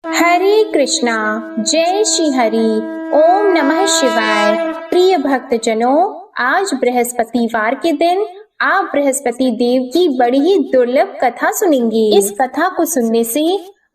हरे कृष्णा। जय श्री हरि। ओम नमः शिवाय। प्रिय भक्तजनों, आज बृहस्पतिवार के दिन आप बृहस्पति देव की बड़ी ही दुर्लभ कथा सुनेंगे। इस कथा को सुनने से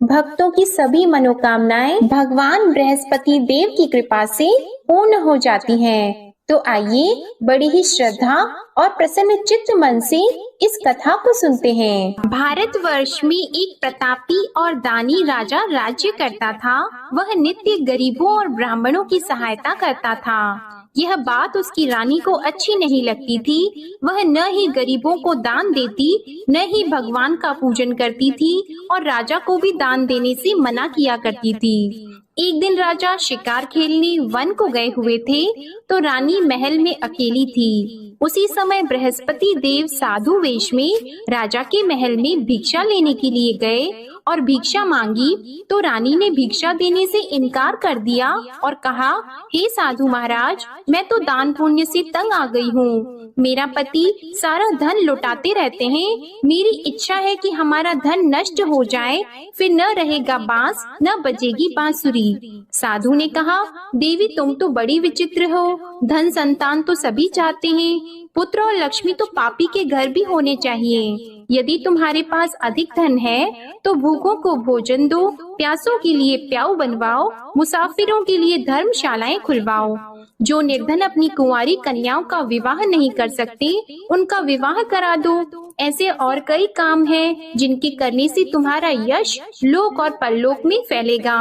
भक्तों की सभी मनोकामनाएं भगवान बृहस्पति देव की कृपा से पूर्ण हो जाती हैं। तो आइए बड़ी ही श्रद्धा और प्रसन्न चित्त मन से इस कथा को सुनते हैं। भारतवर्ष में एक प्रतापी और दानी राजा राज्य करता था। वह नित्य गरीबों और ब्राह्मणों की सहायता करता था। यह बात उसकी रानी को अच्छी नहीं लगती थी। वह न ही गरीबों को दान देती, न ही भगवान का पूजन करती थी और राजा को भी दान देने से मना किया करती थी। एक दिन राजा शिकार खेलने वन को गए हुए थे, तो रानी महल में अकेली थी। उसी समय बृहस्पति देव साधु वेश में राजा के महल में भिक्षा लेने के लिए गए और भिक्षा मांगी, तो रानी ने भिक्षा देने से इनकार कर दिया और कहा, हे साधु महाराज, मैं तो दान पुण्य से तंग आ गई हूँ। मेरा पति सारा धन लुटाते रहते हैं। मेरी इच्छा है कि हमारा धन नष्ट हो जाए, फिर न रहेगा बांस, न बजेगी बांसुरी। साधु ने कहा, देवी तुम तो बड़ी विचित्र हो। धन संतान तो सभी चाहते हैं, पुत्र और लक्ष्मी तो पापी के घर भी होने चाहिए। यदि तुम्हारे पास अधिक धन है तो भूखों को भोजन दो, प्यासों के लिए प्याऊ बनवाओ, मुसाफिरों के लिए धर्मशालाएं खुलवाओ। जो निर्धन अपनी कुंवारी कन्याओं का विवाह नहीं कर सकते, उनका विवाह करा दो। ऐसे और कई काम हैं जिनके करने से तुम्हारा यश लोक और परलोक में फैलेगा।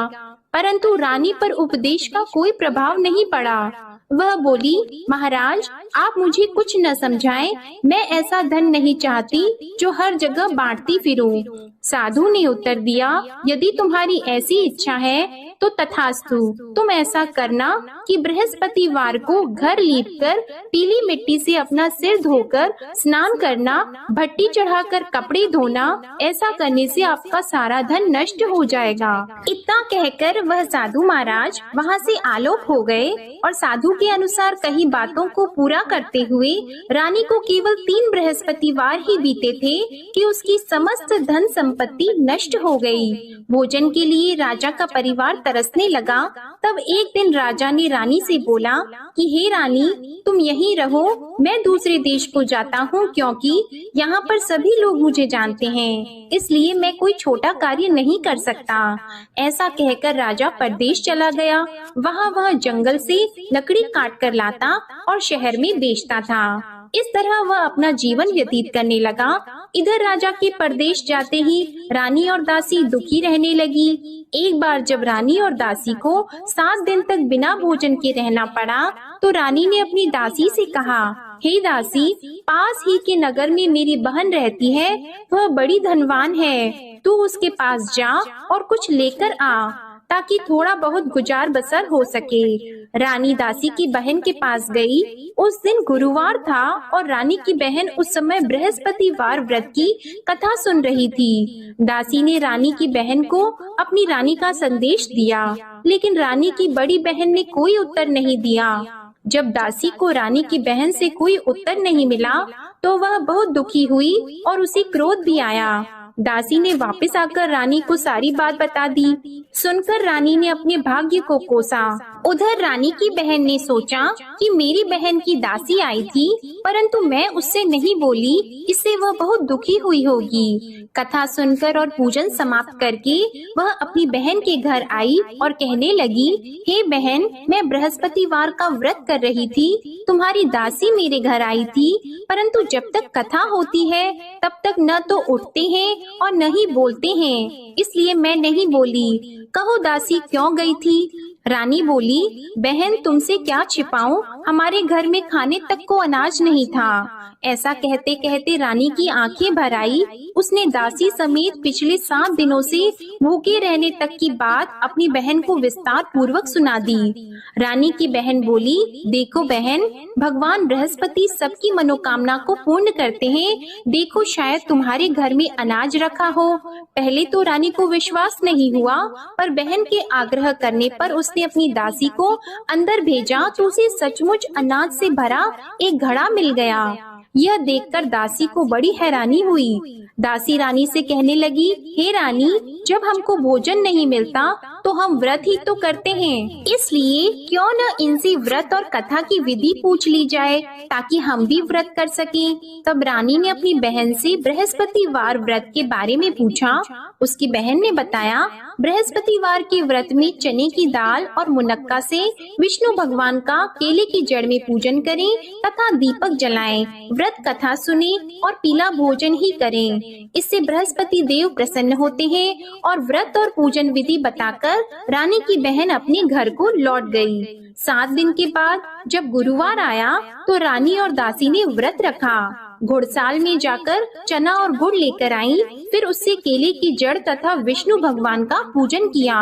परंतु रानी पर उपदेश का कोई प्रभाव नहीं पड़ा। वह बोली, महाराज आप मुझे कुछ न समझाएं। मैं ऐसा धन नहीं चाहती जो हर जगह बांटती फिरूं। साधु ने उत्तर दिया, यदि तुम्हारी ऐसी इच्छा है तो तथास्तु। तुम ऐसा करना कि बृहस्पतिवार को घर लीपकर पीली मिट्टी से अपना सिर धोकर स्नान करना, भट्टी चढ़ाकर कपड़े धोना। ऐसा करने से आपका सारा धन नष्ट हो जाएगा। इतना कहकर वह साधु महाराज वहाँ से आलोक हो गए और साधु के अनुसार कई बातों को पूरा करते हुए रानी को केवल 3 बृहस्पतिवार ही बीते थे कि उसकी समस्त धन संपत्ति नष्ट हो गई। भोजन के लिए राजा का परिवार तरसने लगा। तब एक दिन राजा ने रानी से बोला कि हे रानी, तुम यहीं रहो, मैं दूसरे देश को जाता हूँ, क्योंकि यहाँ पर सभी लोग मुझे जानते हैं, इसलिए मैं कोई छोटा कार्य नहीं कर सकता। ऐसा कहकर राजा परदेश चला गया। वहाँ वह जंगल से लकड़ी काट कर लाता और शहर में बेचता था। इस तरह वह अपना जीवन व्यतीत करने लगा। इधर राजा के परदेश जाते ही रानी और दासी दुखी रहने लगी। एक बार जब रानी और दासी को 7 दिन तक बिना भोजन के रहना पड़ा, तो रानी ने अपनी दासी से कहा, हे दासी, पास ही के नगर में मेरी बहन रहती है, वह बड़ी धनवान है। तू उसके पास जा और कुछ लेकर आ, ताकि थोड़ा बहुत गुजार बसर हो सके। रानी दासी की बहन के पास गई। उस दिन गुरुवार था और रानी की बहन उस समय बृहस्पतिवार व्रत की कथा सुन रही थी। दासी ने रानी की बहन को अपनी रानी का संदेश दिया, लेकिन रानी की बड़ी बहन ने कोई उत्तर नहीं दिया। जब दासी को रानी की बहन से कोई उत्तर नहीं मिला, तो वह बहुत दुखी हुई और उसे क्रोध भी आया। दासी ने वापस आकर रानी को सारी बात बता दी। सुनकर रानी ने अपने भाग्य को कोसा। उधर रानी की बहन ने सोचा कि मेरी बहन की दासी आई थी, परंतु मैं उससे नहीं बोली, इससे वह बहुत दुखी हुई होगी। कथा सुनकर और पूजन समाप्त करके वह अपनी बहन के घर आई और कहने लगी, हे बहन, मैं बृहस्पतिवार का व्रत कर रही थी, तुम्हारी दासी मेरे घर आई थी, परंतु जब तक कथा होती है तब तक न तो उठते हैं और न ही बोलते हैं, इसलिए मैं नहीं बोली। कहो दासी क्यों गई थी? रानी बोली, बहन तुमसे क्या छिपाऊं, हमारे घर में खाने तक को अनाज नहीं था। ऐसा कहते कहते रानी की आंखें भर आई। उसने दासी समेत पिछले 7 दिनों से भूखे रहने तक की बात अपनी बहन को विस्तार पूर्वक सुना दी। रानी की बहन बोली, देखो बहन, भगवान बृहस्पति सबकी मनोकामना को पूर्ण करते हैं। देखो शायद तुम्हारे घर में अनाज रखा हो। पहले तो रानी को विश्वास नहीं हुआ, पर बहन के आग्रह करने पर उसने अपनी दासी को अंदर भेजा तो उसे सचमुच अनाज से भरा एक घड़ा मिल गया। यह देखकर दासी को बड़ी हैरानी हुई। दासी रानी से कहने लगी, हे रानी, जब हमको भोजन नहीं मिलता तो हम व्रत ही तो करते हैं, इसलिए क्यों न इनसे व्रत और कथा की विधि पूछ ली जाए ताकि हम भी व्रत कर सकें। तब रानी ने अपनी बहन से बृहस्पतिवार व्रत के बारे में पूछा। उसकी बहन ने बताया, बृहस्पतिवार के व्रत में चने की दाल और मुनक्का से विष्णु भगवान का केले की जड़ में पूजन करें तथा दीपक जलाएं, व्रत कथा सुने और पीला भोजन ही करें। इससे बृहस्पति देव प्रसन्न होते हैं। और व्रत और पूजन विधि बताकर रानी की बहन अपने घर को लौट गई। 7 दिन के बाद जब गुरुवार आया तो रानी और दासी ने व्रत रखा। घुड़साल में जाकर चना और गुड़ लेकर आई, फिर उससे केले की जड़ तथा विष्णु भगवान का पूजन किया।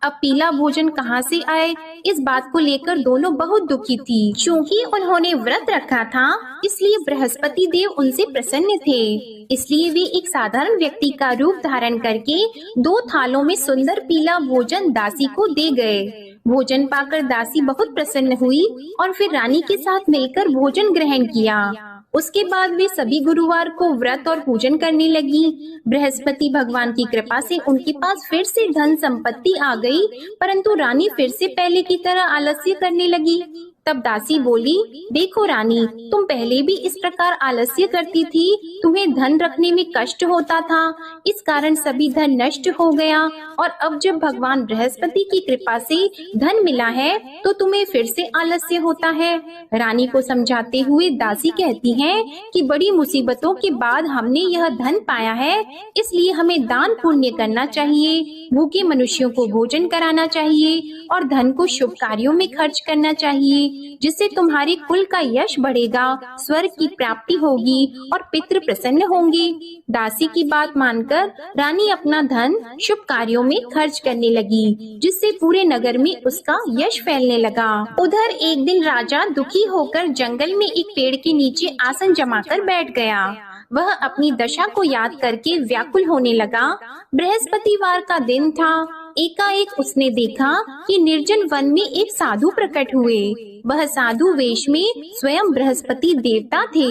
अब पीला भोजन कहाँ से आए, इस बात को लेकर दोनों बहुत दुखी थी। क्योंकि उन्होंने व्रत रखा था, इसलिए बृहस्पति देव उनसे प्रसन्न थे। इसलिए वे एक साधारण व्यक्ति का रूप धारण करके 2 थालों में सुंदर पीला भोजन दासी को दे गए। भोजन पाकर दासी बहुत प्रसन्न हुई और फिर रानी के साथ मिलकर भोजन ग्रहण किया। उसके बाद वे सभी गुरुवार को व्रत और पूजन करने लगी। बृहस्पति भगवान की कृपा से उनके पास फिर से धन संपत्ति आ गई, परंतु रानी फिर से पहले की तरह आलस्य करने लगी। तब दासी बोली, देखो रानी, तुम पहले भी इस प्रकार आलस्य करती थी, तुम्हें धन रखने में कष्ट होता था, इस कारण सभी धन नष्ट हो गया, और अब जब भगवान बृहस्पति की कृपा से धन मिला है तो तुम्हें फिर से आलस्य होता है। रानी को समझाते हुए दासी कहती है कि बड़ी मुसीबतों के बाद हमने यह धन पाया है, इसलिए हमें दान पुण्य करना चाहिए, भूखे मनुष्यों को भोजन कराना चाहिए और धन को शुभ कार्यों में खर्च करना चाहिए, जिससे तुम्हारे कुल का यश बढ़ेगा, स्वर्ग की प्राप्ति होगी और पितृ प्रसन्न होंगे। दासी की बात मानकर रानी अपना धन शुभ कार्यों में खर्च करने लगी, जिससे पूरे नगर में उसका यश फैलने लगा। उधर एक दिन राजा दुखी होकर जंगल में एक पेड़ के नीचे आसन जमाकर बैठ गया। वह अपनी दशा को याद करके व्याकुल होने लगा। बृहस्पतिवार का दिन था। एकाएक उसने देखा कि निर्जन वन में एक साधु प्रकट हुए। वह साधु वेश में स्वयं बृहस्पति देवता थे।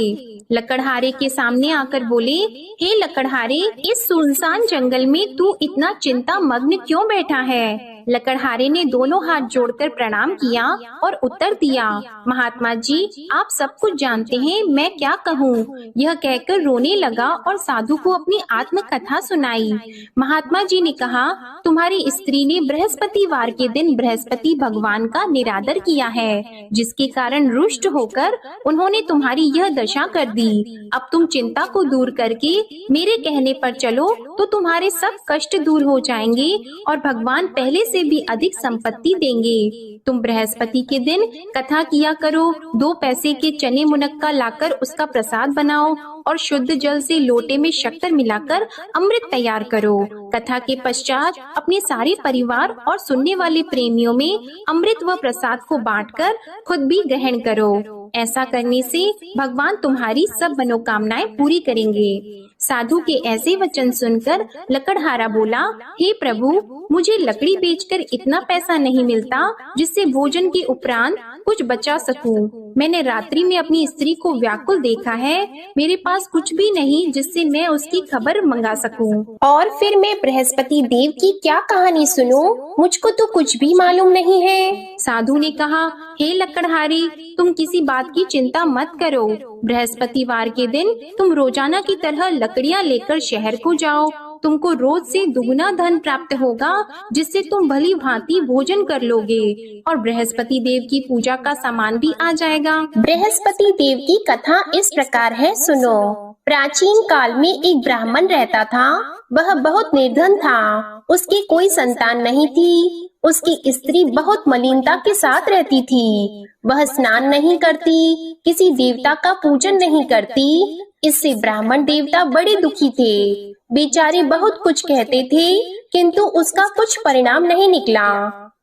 लकड़हारे के सामने आकर बोले, हे लकड़हारे, इस सुनसान जंगल में तू इतना चिंता मग्न क्यों बैठा है? लकड़हारे ने दोनों हाथ जोड़कर प्रणाम किया और उत्तर दिया, महात्मा जी, आप सब कुछ जानते हैं, मैं क्या कहूँ। यह कहकर रोने लगा और साधु को अपनी आत्म कथा सुनाई। महात्मा जी ने कहा, तुम्हारी स्त्री ने बृहस्पतिवार के दिन बृहस्पति भगवान का निरादर किया है, जिसके कारण रुष्ट होकर उन्होंने तुम्हारी यह दशा कर दी। अब तुम चिंता को दूर करके मेरे कहने पर चलो तो तुम्हारे सब कष्ट दूर हो जाएंगे और भगवान पहले से भी अधिक संपत्ति देंगे। तुम बृहस्पति के दिन कथा किया करो, 2 पैसे के चने मुनक्का लाकर उसका प्रसाद बनाओ और शुद्ध जल से लोटे में शक्कर मिलाकर अमृत तैयार करो। कथा के पश्चात अपने सारे परिवार और सुनने वाले प्रेमियों में अमृत व प्रसाद को बांटकर खुद भी ग्रहण करो। ऐसा करने से भगवान तुम्हारी सब मनोकामनाएं पूरी करेंगे। साधु के ऐसे वचन सुनकर लकड़हारा बोला, हे प्रभु, मुझे लकड़ी बेचकर इतना पैसा नहीं मिलता जिससे भोजन के उपरांत कुछ बचा सकूं। मैंने रात्रि में अपनी स्त्री को व्याकुल देखा है, मेरे पास कुछ भी नहीं जिससे मैं उसकी खबर मंगा सकूं। और फिर मैं बृहस्पति देव की क्या कहानी सुनूं? मुझको तो कुछ भी मालूम नहीं है। साधु ने कहा, हे लकड़हारी, तुम किसी बात की चिंता मत करो। बृहस्पतिवार के दिन तुम रोजाना की तरह लकड़ियाँ लेकर शहर को जाओ। तुमको रोज से दुगना धन प्राप्त होगा, जिससे तुम भली भांति भोजन कर लोगे और बृहस्पति देव की पूजा का सामान भी आ जाएगा। बृहस्पति देव की कथा इस प्रकार है, सुनो। प्राचीन काल में एक ब्राह्मण रहता था। वह बहुत निर्धन था। उसकी कोई संतान नहीं थी। उसकी स्त्री बहुत मलिनता के साथ रहती थी। वह स्नान नहीं करती, किसी देवता का पूजन नहीं करती। इससे ब्राह्मण देवता बड़े दुखी थे। बेचारे बहुत कुछ कहते थे, किंतु उसका कुछ परिणाम नहीं निकला।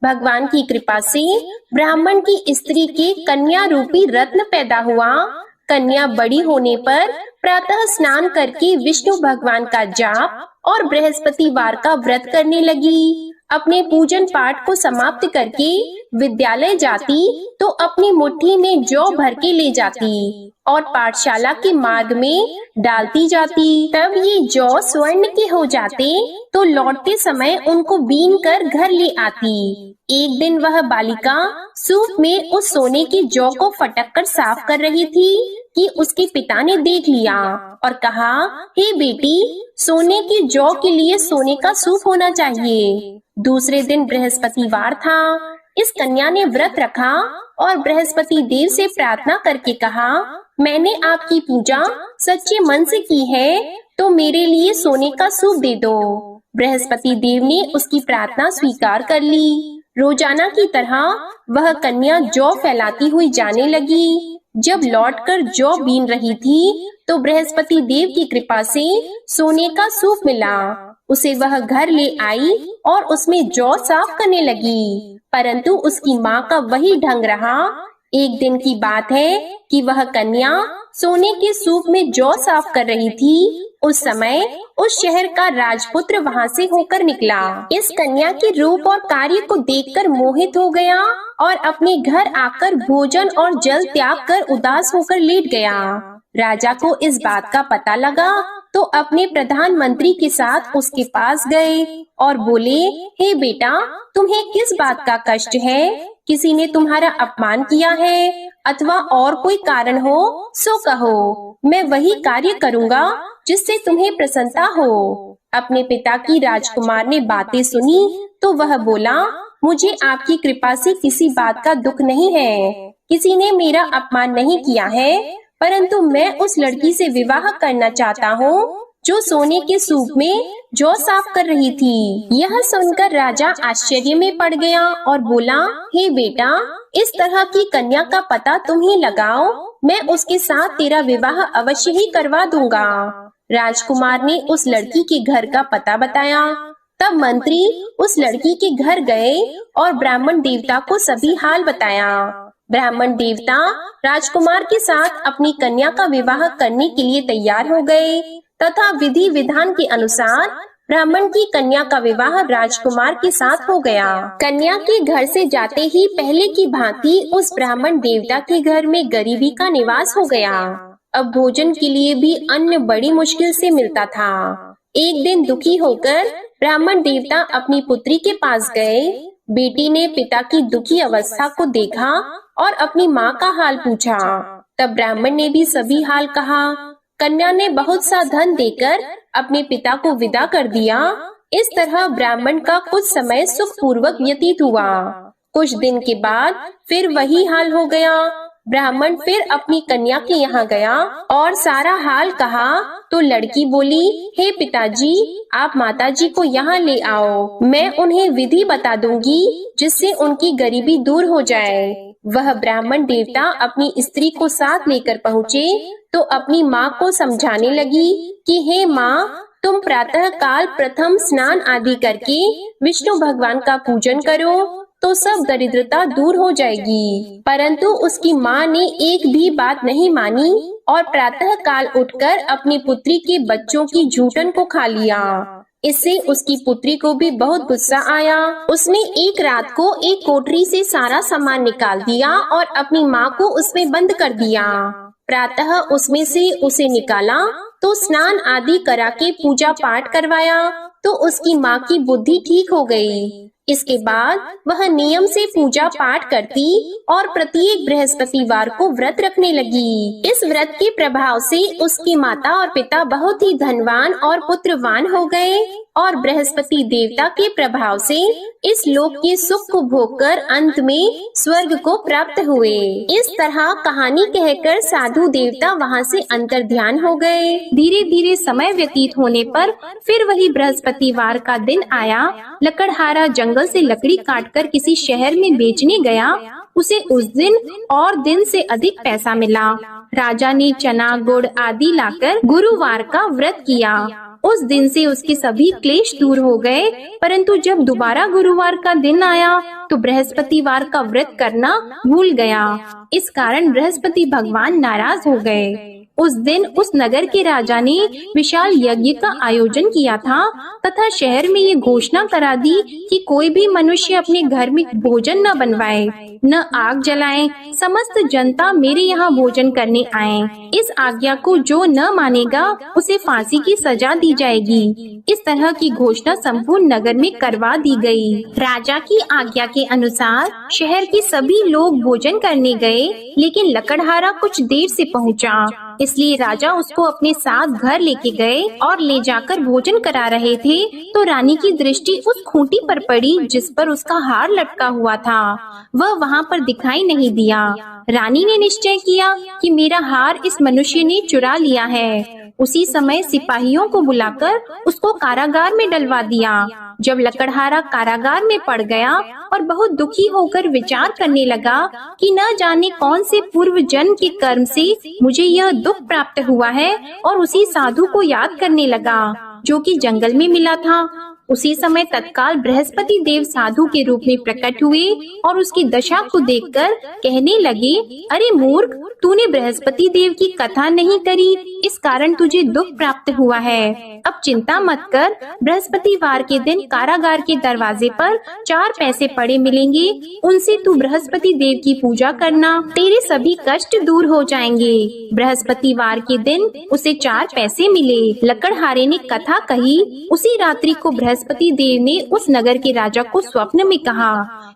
भगवान की कृपा से ब्राह्मण की स्त्री के कन्या रूपी रत्न पैदा हुआ। कन्या बड़ी होने पर प्रातः स्नान करके विष्णु भगवान का जाप और बृहस्पतिवार का व्रत करने लगी। अपने पूजन पाठ को समाप्त करके विद्यालय जाती तो अपनी मुट्ठी में जौ भर के ले जाती और पाठशाला के मार्ग में डालती जाती। तब ये जौ स्वर्ण के हो जाते तो लौटते समय उनको बीन कर घर ले आती। एक दिन वह बालिका सूप में उस सोने के जौ को फटक कर साफ कर रही थी कि उसके पिता ने देख लिया और कहा, हे बेटी, सोने के जौ के लिए सोने का सूप होना चाहिए। दूसरे दिन बृहस्पतिवार था। इस कन्या ने व्रत रखा और बृहस्पति देव से प्रार्थना करके कहा, मैंने आपकी पूजा सच्चे मन से की है तो मेरे लिए सोने का सूप दे दो। बृहस्पति देव ने उसकी प्रार्थना स्वीकार कर ली। रोजाना की तरह वह कन्या जौ फैलाती हुई जाने लगी। जब लौटकर जौ बीन रही थी तो बृहस्पति देव की कृपा से सोने का सूप मिला। उसे वह घर ले आई और उसमें जौ साफ करने लगी, परंतु उसकी माँ का वही ढंग रहा। एक दिन की बात है कि वह कन्या सोने के सूप में जौ साफ कर रही थी। उस समय उस शहर का राजपुत्र वहाँ से होकर निकला। इस कन्या के रूप और कार्य को देखकर मोहित हो गया और अपने घर आकर भोजन और जल त्याग कर उदास होकर लेट गया। राजा को इस बात का पता लगा तो अपने प्रधानमंत्री के साथ उसके पास गए और बोले, हे बेटा, तुम्हें किस बात का कष्ट है? किसी ने तुम्हारा अपमान किया है अथवा और कोई कारण हो सो कहो, मैं वही कार्य करूँगा जिससे तुम्हें प्रसन्नता हो। अपने पिता की राजकुमार ने बातें सुनी तो वह बोला, मुझे आपकी कृपा से किसी बात का दुख नहीं है। किसी ने मेरा अपमान नहीं किया है, परंतु मैं उस लड़की से विवाह करना चाहता हूँ जो सोने के सूप में जौ साफ कर रही थी। यह सुनकर राजा आश्चर्य में पड़ गया और बोला, हे बेटा, इस तरह की कन्या का पता तुम ही लगाओ, मैं उसके साथ तेरा विवाह अवश्य ही करवा दूंगा। राजकुमार ने उस लड़की के घर का पता बताया। तब मंत्री उस लड़की के घर गए और ब्राह्मण देवता को सभी हाल बताया। ब्राह्मण देवता राजकुमार के साथ अपनी कन्या का विवाह करने के लिए तैयार हो गए तथा विधि विधान के अनुसार ब्राह्मण की कन्या का विवाह राजकुमार के साथ हो गया। कन्या के घर से जाते ही पहले की भांति उस ब्राह्मण देवता के घर में गरीबी का निवास हो गया। अब भोजन के लिए भी अन्न बड़ी मुश्किल से मिलता था। एक दिन दुखी होकर ब्राह्मण देवता अपनी पुत्री के पास गए। बेटी ने पिता की दुखी अवस्था को देखा और अपनी माँ का हाल पूछा। तब ब्राह्मण ने भी सभी हाल कहा। कन्या ने बहुत सा धन देकर अपने पिता को विदा कर दिया। इस तरह ब्राह्मण का कुछ समय सुख पूर्वक व्यतीत हुआ। कुछ दिन के बाद फिर वही हाल हो गया। ब्राह्मण फिर अपनी कन्या के यहाँ गया और सारा हाल कहा तो लड़की बोली, हे पिताजी, आप माताजी को यहाँ ले आओ, मैं उन्हें विधि बता दूंगी जिससे उनकी गरीबी दूर हो जाए। वह ब्राह्मण देवता अपनी स्त्री को साथ लेकर पहुँचे तो अपनी माँ को समझाने लगी कि हे माँ, तुम प्रातः काल प्रथम स्नान आदि करके विष्णु भगवान का पूजन करो तो सब दरिद्रता दूर हो जाएगी। परंतु उसकी माँ ने एक भी बात नहीं मानी और प्रातः काल उठकर अपनी पुत्री के बच्चों की जूठन को खा लिया। इससे उसकी पुत्री को भी बहुत गुस्सा आया। उसने एक रात को एक कोठरी से सारा सामान निकाल दिया और अपनी माँ को उसमें बंद कर दिया। प्रातः उसमें से उसे निकाला तो स्नान आदि करा के पूजा पाठ करवाया तो उसकी माँ की बुद्धि ठीक हो गई। इसके बाद वह नियम से पूजा पाठ करती और प्रत्येक बृहस्पतिवार को व्रत रखने लगी। इस व्रत के प्रभाव से उसकी माता और पिता बहुत ही धनवान और पुत्रवान हो गए और बृहस्पति देवता के प्रभाव से इस लोक के सुख को भोगकर अंत में स्वर्ग को प्राप्त हुए। इस तरह कहानी कहकर साधु देवता वहाँ से अंतर ध्यान हो गए। धीरे धीरे समय व्यतीत होने पर फिर वही बृहस्पतिवार का दिन आया। लकड़हारा जंगल से लकड़ी काटकर किसी शहर में बेचने गया। उसे उस दिन और दिन से अधिक पैसा मिला। राजा ने चना गुड़ आदि लाकर गुरुवार का व्रत किया। उस दिन से उसके सभी क्लेश दूर हो गए। परंतु जब दोबारा गुरुवार का दिन आया तो बृहस्पतिवार का व्रत करना भूल गया। इस कारण बृहस्पति भगवान नाराज हो गए। उस दिन उस नगर के राजा ने विशाल यज्ञ का आयोजन किया था तथा शहर में ये घोषणा करा दी कि कोई भी मनुष्य अपने घर में भोजन न बनवाए, न आग जलाए। समस्त जनता मेरे यहाँ भोजन करने आए। इस आज्ञा को जो न मानेगा उसे फांसी की सजा दी जाएगी। इस तरह की घोषणा संपूर्ण नगर में करवा दी गई। राजा की आज्ञा के अनुसार शहर के सभी लोग भोजन करने गए, लेकिन लकड़हारा कुछ देर से पहुंचा, इसलिए राजा उसको अपने साथ घर लेके गए और ले जाकर भोजन करा रहे थे तो रानी की दृष्टि उस खूंटी पर पड़ी जिस पर उसका हार लटका हुआ था। वह वहाँ पर दिखाई नहीं दिया। रानी ने निश्चय किया कि मेरा हार इस मनुष्य ने चुरा लिया है। उसी समय सिपाहियों को बुलाकर उसको कारागार में डलवा दिया। जब लकड़हारा कारागार में पड़ गया और बहुत दुखी होकर विचार करने लगा कि न जाने कौन से पूर्व जन्म के कर्म से मुझे यह दुख प्राप्त हुआ है, और उसी साधु को याद करने लगा जो कि जंगल में मिला था। उसी समय तत्काल बृहस्पति देव साधु के रूप में प्रकट हुए और उसकी दशा को देखकर कहने लगे, अरे मूर्ख, तूने बृहस्पति देव की कथा नहीं करी, इस कारण तुझे दुख प्राप्त हुआ है। अब चिंता मत कर, बृहस्पतिवार के दिन कारागार के दरवाजे पर 4 पैसे पड़े मिलेंगे, उनसे तू बृहस्पति देव की पूजा करना, तेरे सभी कष्ट दूर हो जाएंगे। बृहस्पतिवार के दिन उसे 4 पैसे मिले। लकड़हारे ने कथा कही। उसी रात्रि को बृहस्पति देव ने उस नगर के राजा को स्वप्न में कहा,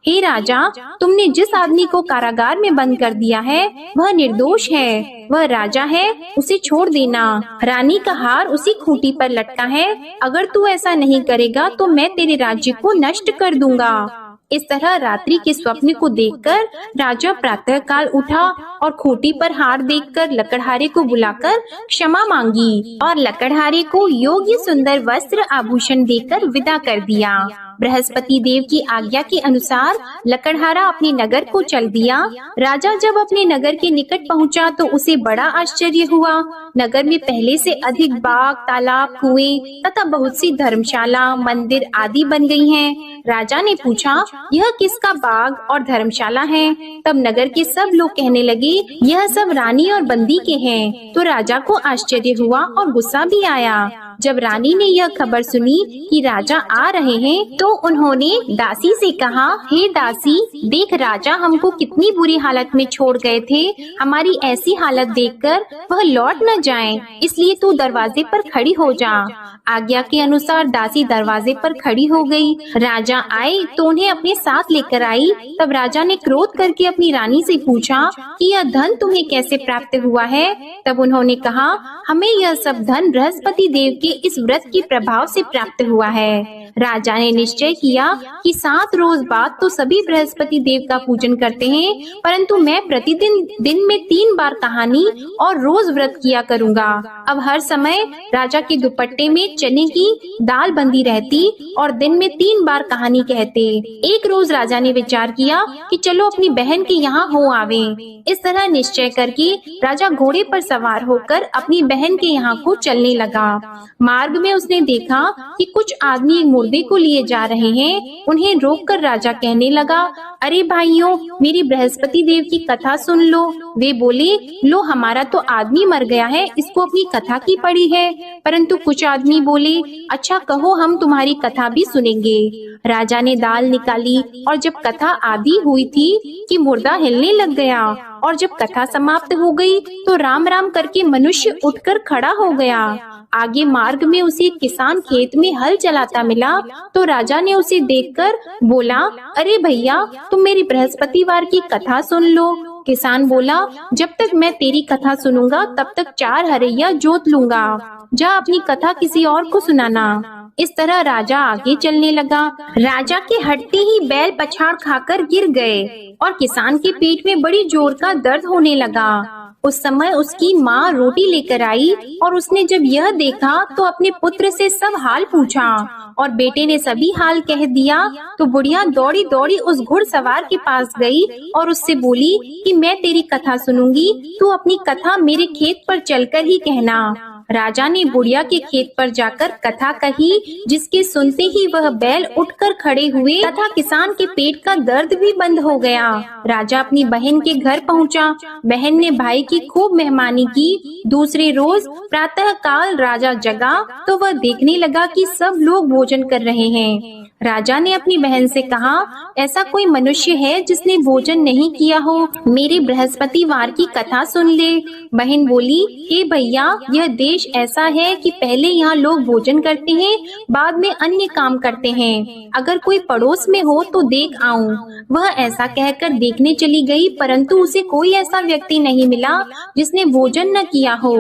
हे राजा, तुमने जिस आदमी को कारागार में बंद कर दिया है वह निर्दोष है, वह राजा है, उसे छोड़ देना। रानी का हार उसी खूंटी पर लटका है, अगर तू ऐसा नहीं करेगा तो मैं तेरे राज्य को नष्ट कर दूंगा। इस तरह रात्रि के स्वप्न को देखकर राजा प्रातः काल उठा और खूंटी पर हार देखकर लकड़हारे को बुलाकर क्षमा मांगी और लकड़हारे को योग्य सुंदर वस्त्र आभूषण देकर विदा कर दिया। बृहस्पति देव की आज्ञा के अनुसार लकड़हारा अपने नगर को चल दिया। राजा जब अपने नगर के निकट पहुंचा तो उसे बड़ा आश्चर्य हुआ। नगर में पहले से अधिक बाग, तालाब, कुएं तथा बहुत सी धर्मशाला, मंदिर आदि बन गई हैं। राजा ने पूछा, यह किसका बाग और धर्मशाला है? तब नगर के सब लोग कहने लगे, यह सब रानी और बंदी के हैं। तो राजा को आश्चर्य हुआ और गुस्सा भी आया। जब रानी ने यह खबर सुनी कि राजा आ रहे हैं तो उन्होंने दासी से कहा, हे दासी, देख राजा हमको कितनी बुरी हालत में छोड़ गए थे, हमारी ऐसी हालत देखकर वह लौट न जाएं, इसलिए तू दरवाजे पर खड़ी हो जा। आज्ञा के अनुसार दासी दरवाजे पर खड़ी हो गई। राजा आए तो उन्हें अपने साथ लेकर आई। तब राजा ने क्रोध करके अपनी रानी से पूछा कि यह धन तुम्हें कैसे प्राप्त हुआ है? तब उन्होंने कहा, हमें यह सब धन बृहस्पति देव के इस व्रत के प्रभाव से प्राप्त हुआ है। राजा ने निश्चय किया कि 7 रोज बाद तो सभी बृहस्पति देव का पूजन करते हैं, परंतु मैं प्रतिदिन दिन में 3 बार कहानी और रोज व्रत किया करूँगा। अब हर समय राजा के दुपट्टे में चने की दाल बंदी रहती और दिन में 3 बार कहानी कहते। एक रोज राजा ने विचार किया कि चलो अपनी बहन के यहाँ हो आवे। इस तरह निश्चय करके राजा घोड़े पर सवार होकर अपनी बहन के यहाँ को चलने लगा। मार्ग में उसने देखा कि कुछ आदमी एक मुर्दे को लिए जा रहे हैं। उन्हें रोककर राजा कहने लगा, अरे भाइयों, मेरी बृहस्पति देव की कथा सुन लो। वे बोले, लो हमारा तो आदमी मर गया है, इसको अपनी कथा की पड़ी है। परंतु कुछ आदमी बोले, अच्छा कहो, हम तुम्हारी कथा भी सुनेंगे। राजा ने दाल निकाली और जब कथा आधी हुई थी कि मुर्दा हिलने लग गया, और जब कथा समाप्त हो गई तो राम राम करके मनुष्य उठकर खड़ा हो गया। आगे मार्ग में उसे एक किसान खेत में हल चलाता मिला तो राजा ने उसे देखकर बोला, अरे भैया, तुम मेरी बृहस्पतिवार की कथा सुन लो। किसान बोला, जब तक मैं तेरी कथा सुनूंगा तब तक 4 हरैया जोत लूंगा, जा अपनी कथा किसी और को सुनाना। इस तरह राजा आगे चलने लगा। राजा के हटते ही बैल पछाड़ खाकर गिर गए और किसान के पेट में बड़ी जोर का दर्द होने लगा। उस समय उसकी माँ रोटी लेकर आई और उसने जब यह देखा तो अपने पुत्र से सब हाल पूछा और बेटे ने सभी हाल कह दिया। तो बुढ़िया दौड़ी दौड़ी उस घुड़सवार के पास गई और उससे बोली कि मैं तेरी कथा सुनूंगी, तू अपनी कथा मेरे खेत पर चलकर ही कहना। राजा ने बुढ़िया के खेत पर जाकर कथा कही, जिसके सुनते ही वह बैल उठकर खड़े हुए तथा किसान के पेट का दर्द भी बंद हो गया। राजा अपनी बहन के घर पहुंचा। बहन ने भाई की खूब मेहमानी की। दूसरे रोज प्रातः काल राजा जगा तो वह देखने लगा कि सब लोग भोजन कर रहे हैं। राजा ने अपनी बहन से कहा, ऐसा कोई मनुष्य है जिसने भोजन नहीं किया हो? मेरे बृहस्पतिवार की कथा सुन ले। बहन बोली, हे भैया, यह देश ऐसा है कि पहले यहाँ लोग भोजन करते हैं, बाद में अन्य काम करते हैं। अगर कोई पड़ोस में हो तो देख आऊं। वह ऐसा कहकर देखने चली गई, परंतु उसे कोई ऐसा व्यक्ति नहीं मिला जिसने भोजन न किया हो।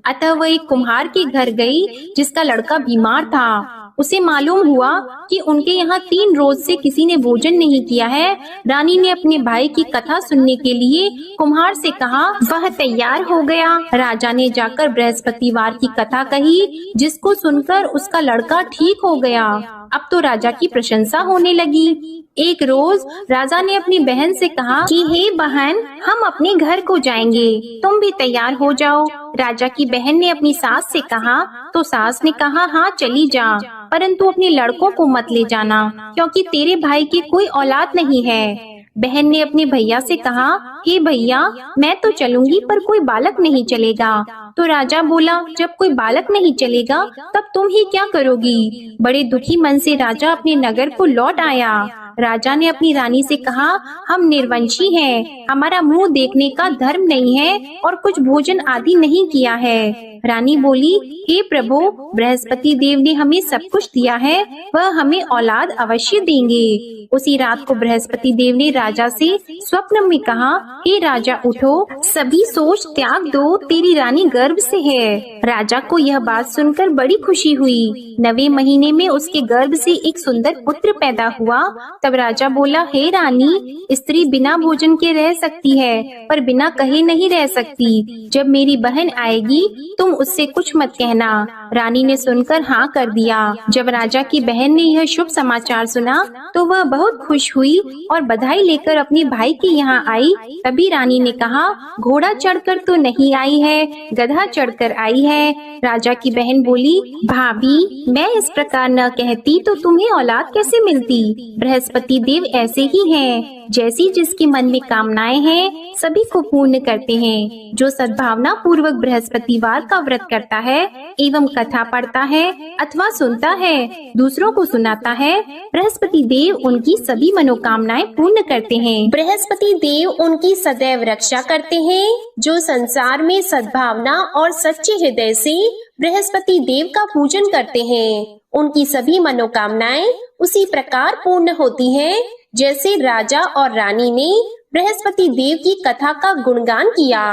अतः वह एक कुम्हार के घर गई, जिसका लड़का बीमार था। उसे मालूम हुआ कि उनके यहाँ 3 रोज से किसी ने भोजन नहीं किया है। रानी ने अपने भाई की कथा सुनने के लिए कुम्हार से कहा। वह तैयार हो गया। राजा ने जाकर बृहस्पतिवार की कथा कही, जिसको सुनकर उसका लड़का ठीक हो गया। अब तो राजा की प्रशंसा होने लगी। एक रोज राजा ने अपनी बहन से कहा कि हे बहन, हम अपने घर को जाएंगे, तुम भी तैयार हो जाओ। राजा की बहन ने अपनी सास से कहा तो सास ने कहा, हाँ चली जा, परंतु अपने लड़कों को मत ले जाना, क्योंकि तेरे भाई की कोई औलाद नहीं है। बहन ने अपने भैया से कहा, हे भैया, मैं तो चलूंगी पर कोई बालक नहीं चलेगा। तो राजा बोला, जब कोई बालक नहीं चलेगा तब तुम ही क्या करोगी? बड़े दुखी मन से राजा अपने नगर को लौट आया। राजा ने अपनी रानी से कहा, हम निर्वंशी हैं, हमारा मुंह देखने का धर्म नहीं है और कुछ भोजन आदि नहीं किया है। रानी बोली, हे प्रभु, बृहस्पति देव ने हमें सब कुछ दिया है, वह हमें औलाद अवश्य देंगे। उसी रात को बृहस्पति देव ने राजा से स्वप्न में कहा, हे राजा उठो, सभी सोच त्याग दो, तेरी रानी गर्भ से है। राजा को यह बात सुनकर बड़ी खुशी हुई। 9वें महीने में उसके गर्भ से एक सुंदर पुत्र पैदा हुआ। तब राजा बोला, हे रानी, स्त्री बिना भोजन के रह सकती है, पर बिना कहे नहीं रह सकती। जब मेरी बहन आएगी तुम उससे कुछ मत कहना। रानी ने सुनकर हाँ कर दिया। जब राजा की बहन ने यह शुभ समाचार सुना तो वह बहुत खुश हुई और बधाई लेकर अपने भाई के यहाँ आई। तभी रानी ने कहा, घोड़ा चढ़कर तो नहीं आई है, गधा चढ़कर आई है। राजा की बहन बोली, भाभी, मैं इस प्रकार न कहती तो तुम्हें औलाद कैसे मिलती? बृहस्पति देव ऐसे ही हैं, जैसी जिसके मन में कामनाएं हैं सभी को पूर्ण करते हैं। जो सद्भावना पूर्वक बृहस्पतिवार का व्रत करता है एवं कथा पढ़ता है अथवा सुनता है, दूसरों को सुनाता है, बृहस्पति देव उनकी सभी मनोकामनाएं पूर्ण करते हैं। बृहस्पति देव उनकी सदैव रक्षा करते हैं। जो संसार में सद्भावना और सच्चे हृदय से बृहस्पति देव का पूजन करते हैं, उनकी सभी मनोकामनाएं उसी प्रकार पूर्ण होती हैं, जैसे राजा और रानी ने बृहस्पति देव की कथा का गुणगान किया।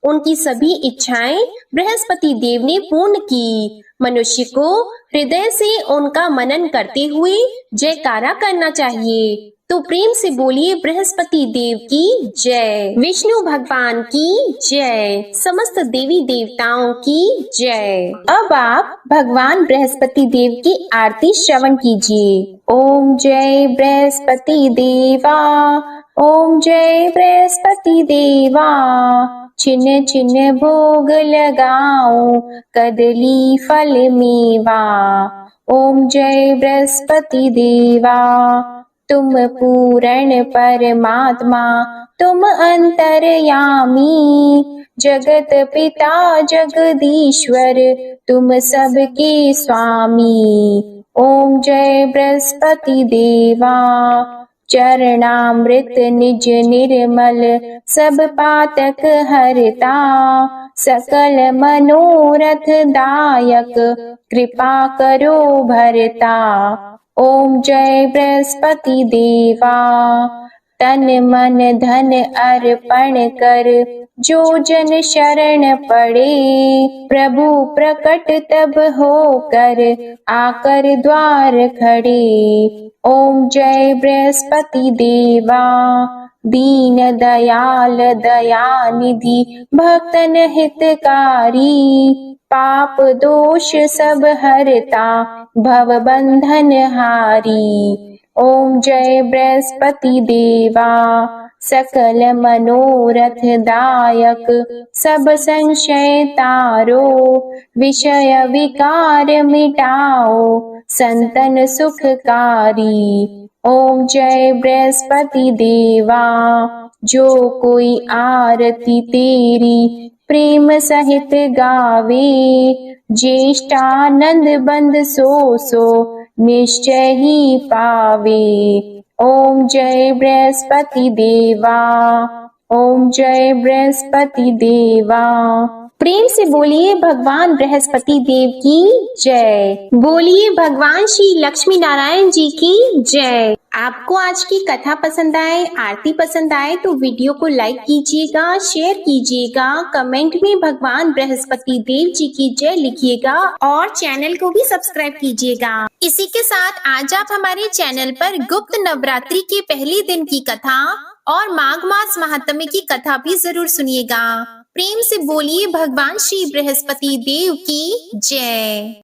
उनकी सभी इच्छाएं बृहस्पति देव ने पूर्ण की। मनुष्य को हृदय से उनका मनन करते हुए जयकारा करना चाहिए। तो प्रेम से बोलिए, बृहस्पति देव की जय, विष्णु भगवान की जय, समस्त देवी देवताओं की जय। अब आप भगवान बृहस्पति देव की आरती श्रवण कीजिए। ओम जय बृहस्पति देवा, ओम जय बृहस्पति देवा, छिन्न छिन्न भोग लगाओ, कदली फल मेवा। ओम जय बृहस्पति देवा, तुम पूर्ण परमात्मा, तुम अंतर्यामी, जगत पिता जगदीश्वर, तुम सबके स्वामी। ओम जय बृहस्पति देवा, चरणामृत निज निर्मल, सब पातक हरता, सकल मनोरथ दायक, कृपा करो भरता। ओम जय बृहस्पति देवा, तन मन धन अर्पण कर, जो जन शरण पड़े, प्रभु प्रकट तब होकर, आकर द्वार खड़े। ओम जय बृहस्पति देवा, दीन दयाल दयानिधि, भक्तन हितकारी, पाप दोष सब हरता, भव बंधन हारी। ओम जय बृहस्पति देवा, सकल मनोरथ दायक सब संशय तारो, विषय विकार मिटाओ संतन सुखकारी। ओम जय बृहस्पति देवा, जो कोई आरती तेरी प्रेम सहित गावे, ज्येष्ठानंद बंद सो निश्चय ही पावे। ओम जय बृहस्पति देवा, ओम जय बृहस्पति देवा। प्रेम से बोलिए भगवान बृहस्पति देव की जय। बोलिए भगवान श्री लक्ष्मी नारायण जी की जय। आपको आज की कथा पसंद आए, आरती पसंद आए तो वीडियो को लाइक कीजिएगा, शेयर कीजिएगा, कमेंट में भगवान बृहस्पति देव जी की जय लिखिएगा और चैनल को भी सब्सक्राइब कीजिएगा। इसी के साथ आज आप हमारे चैनल पर गुप्त नवरात्रि के पहले दिन की कथा और माघ मास महात्म्य की कथा भी जरूर सुनिएगा। प्रेम से बोलिए भगवान श्री बृहस्पति देव की जय।